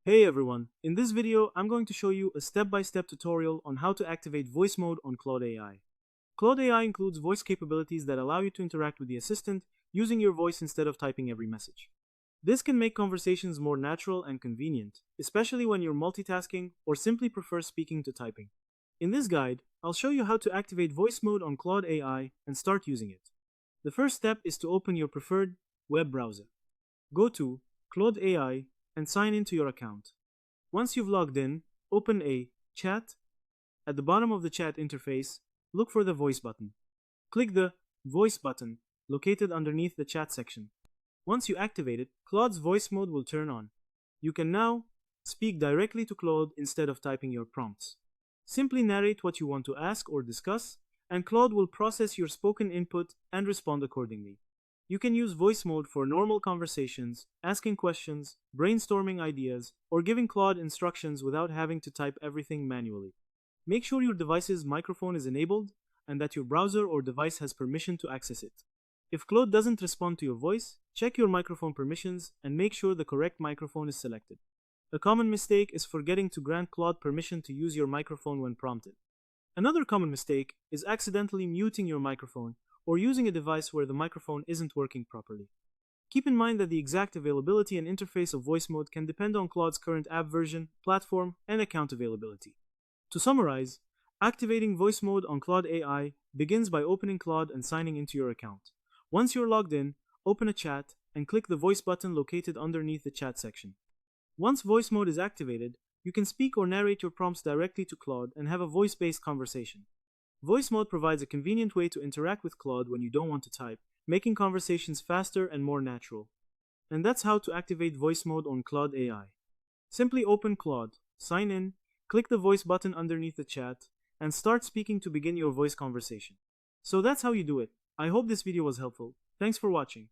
Hey everyone, in this video I'm going to show you a step-by-step tutorial on how to activate voice mode on Claude AI. Claude AI includes voice capabilities that allow you to interact with the assistant using your voice instead of typing every message. This can make conversations more natural and convenient, especially when you're multitasking or simply prefer speaking to typing. In this guide, I'll show you how to activate voice mode on Claude AI and start using it. The first step is to open your preferred web browser. Go to Claude AI and sign into your account. Once you've logged in, open a chat. At the bottom of the chat interface, look for the voice button. Click the voice button located underneath the chat section. Once you activate it, Claude's voice mode will turn on. You can now speak directly to Claude instead of typing your prompts. Simply narrate what you want to ask or discuss, and Claude will process your spoken input and respond accordingly. You can use voice mode for normal conversations, asking questions, brainstorming ideas, or giving Claude instructions without having to type everything manually. Make sure your device's microphone is enabled and that your browser or device has permission to access it. If Claude doesn't respond to your voice, check your microphone permissions and make sure the correct microphone is selected. A common mistake is forgetting to grant Claude permission to use your microphone when prompted. Another common mistake is accidentally muting your microphone or using a device where the microphone isn't working properly. Keep in mind that the exact availability and interface of voice mode can depend on Claude's current app version, platform, and account availability. To summarize, activating voice mode on Claude AI begins by opening Claude and signing into your account. Once you're logged in, open a chat and click the voice button located underneath the chat section. Once voice mode is activated, you can speak or narrate your prompts directly to Claude and have a voice-based conversation. Voice mode provides a convenient way to interact with Claude when you don't want to type, making conversations faster and more natural. And that's how to activate voice mode on Claude AI. Simply open Claude, sign in, click the voice button underneath the chat, and start speaking to begin your voice conversation. So that's how you do it. I hope this video was helpful. Thanks for watching.